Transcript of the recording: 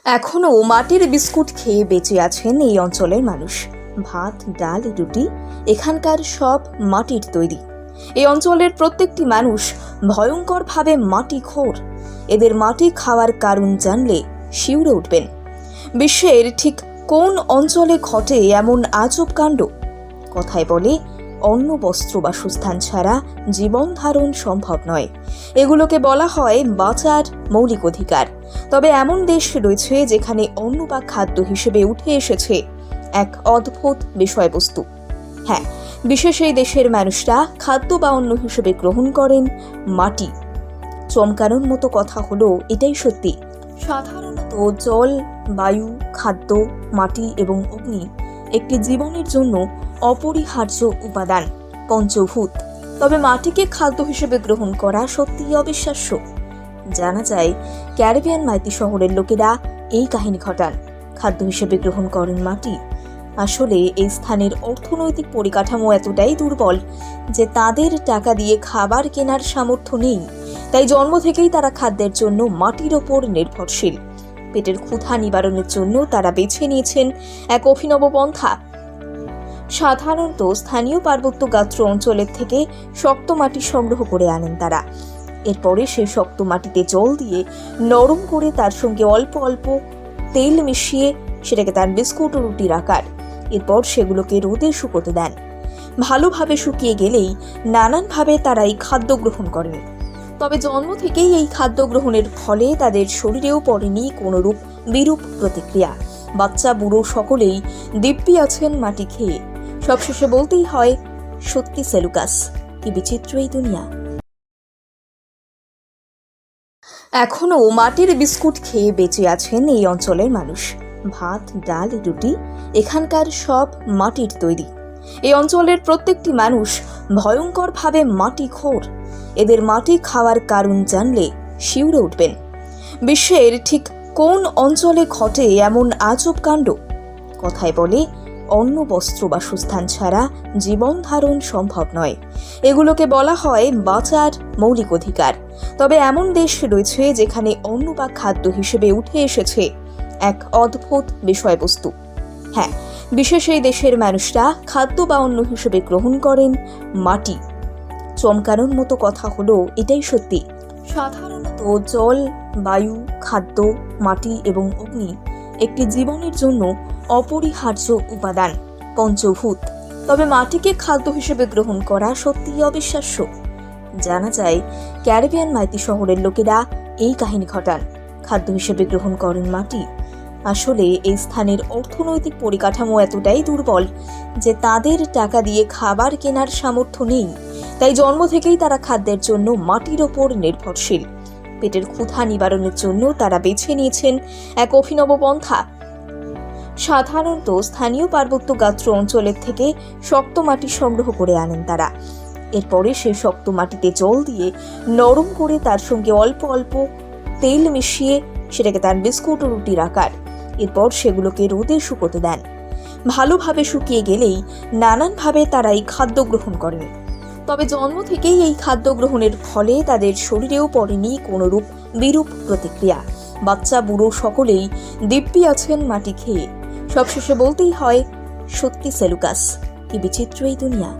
এখনও মাটির বিস্কুট খেয়ে বেঁচে আছেন এই অঞ্চলের মানুষ। ভাত, ডাল, রুটি এখানকার সব মাটির তৈরি। এই অঞ্চলের প্রত্যেকটি মানুষ ভয়ঙ্করভাবে মাটিখোর। এদের মাটি খাওয়ার কারণ জানলে শিউরে উঠবেন। বিশ্বের ঠিক কোন অঞ্চলে ঘটে এমন আজব কাণ্ড? কথায় বলে, অন্ন, বস্ত্র, বাসস্থান ছাড়া জীবন ধারণ সম্ভব নয়। এগুলোকে বলা হয় বাঁচার মৌলিক অধিকার। তবে এমন দেশ রয়েছে যেখানে অন্ন বা খাদ্য হিসেবে উঠে এসেছে এক অদ্ভুত বিষয়বস্তু। হ্যাঁ, বিশেষ এই দেশের মানুষরা খাদ্য বা অন্ন হিসেবে গ্রহণ করেন মাটি। চমকানোর মতো কথা হলো এটাই সত্যি। সাধারণত জল, বায়ু, খাদ্য, মাটি এবং অগ্নি একটি জীবনের জন্য অপরিহার্য উপাদান, পঞ্চভূত। তবে মাটিকে খাদ্য হিসেবে গ্রহণ করা সত্যিই অবিশ্বাস্য। জানা যায়, ক্যারিবিয়ান মাইতি শহরের লোকেরা এই কাহিনী ঘটান। খাদ্য হিসেবে গ্রহণ করেন মাটি। আসলে এই স্থানের অর্থনৈতিক পরিকাঠামো এতটাই দুর্বল যে তাদের টাকা দিয়ে খাবার কেনার সামর্থ্য নেই। তাই জন্ম থেকেই তারা খাদ্যের জন্য মাটির ওপর নির্ভরশীল। পেটের ক্ষুধা নিবারণের জন্য তারা বেছে নিয়েছেন এক অভিনব পন্থা। সাধারণত স্থানীয় পার্বত্য গাত্র অঞ্চলের থেকে শক্ত মাটি সংগ্রহ করে আনেন তারা। এরপরে সেই শক্ত মাটিতে জল দিয়ে নরম করে তার সঙ্গে অল্প অল্প তেল মিশিয়ে সেটাকে তার বিস্কুট ও রুটির আকার। এরপর সেগুলোকে রোদে শুকোতে দেন। ভালোভাবে শুকিয়ে গেলেই নানানভাবে তারা এই খাদ্য গ্রহণ করেন। তবে জন্ম থেকেই এই খাদ্য গ্রহণের ফলে তাদের শরীরেও পড়েনি কোনোরূপ বিরূপ প্রতিক্রিয়া। বাচ্চা, বুড়ো সকলেই দিব্যি আছেন মাটি খেয়ে। সবশেষে বলতেই হয়, সত্যি সেলুকাস, কি বিচিত্র এই দুনিয়া। এখনও মাটির বিস্কুট খেয়ে বেঁচে আছেন এই অঞ্চলের মানুষ। ভাত, ডাল, রুটি এখানকার সব মাটির তৈরি। এই অঞ্চলের প্রত্যেকটি মানুষ ভয়ঙ্করভাবে মাটিখোর। এদের মাটি খাওয়ার কারণ জানলে শিউরে উঠবেন। বিশ্বের ঠিক কোন অঞ্চলে ঘটে এমন আজব কাণ্ড? কথায় বলে, অন্ন, বস্ত্র, বাসস্থান ছাড়া জীবন ধারণ সম্ভব নয়। এগুলোকে বলা হয় বাঁচার মৌলিক অধিকার। তবে এমন দেশ রয়েছে যেখানে অন্ন বা খাদ্য হিসেবে উঠে এসেছে এক অদ্ভুত বিষয়বস্তু। হ্যাঁ, বিশেষ এই দেশের মানুষরা খাদ্য বা অন্ন হিসেবে গ্রহণ করেন মাটি। চমকানোর মতো কথা হলো এটাই সত্যি। সাধারণত জল, বায়ু, খাদ্য, মাটি এবং অগ্নি একটি জীবনের জন্য অপরিহার্য উপাদান, পঞ্চভূত। তবে মাটিকে খাদ্য হিসেবে গ্রহণ করা সত্যিই অবিশ্বাস্য। জানা যায়, ক্যারিবিয়ান মাইতি শহরের লোকেরা এই কাহিনী ঘটান। খাদ্য হিসেবে গ্রহণ করেন মাটি। আসলে এই স্থানের অর্থনৈতিক পরিকাঠামো এতটাই দুর্বল যে তাদের টাকা দিয়ে খাবার কেনার সামর্থ্য নেই। তাই জন্ম থেকেই তারা খাদ্যের জন্য মাটির ওপর নির্ভরশীল। পেটের ক্ষুধা নিবারণের জন্য তারা বেছে নিয়েছেন এক অভিনব পন্থা। সাধারণত স্থানীয় পার্বত্য গাত্র অঞ্চলের থেকে শক্ত মাটি সংগ্রহ করে আনেন তারা। এরপরে সেই শক্ত মাটিতে জল দিয়ে নরম করে তার সঙ্গে অল্প অল্প তেল মিশিয়ে সেটাকে তার বিস্কুট ও রুটির আকার। এরপর সেগুলোকে রোদে শুকোতে দেন। ভালোভাবে শুকিয়ে গেলেই নানানভাবে তারা এই খাদ্য গ্রহণ করেন। তবে জন্ম থেকেই এই খাদ্য গ্রহণের ফলে তাদের শরীরেও পড়েনি কোনোরূপ বিরূপ প্রতিক্রিয়া। বাচ্চা, বুড়ো সকলেই দিব্যি আছেন মাটি খেয়ে। সবশেষে বলতেই হয়, সত্যি সেলুকাস, কি বিচিত্র এই দুনিয়া।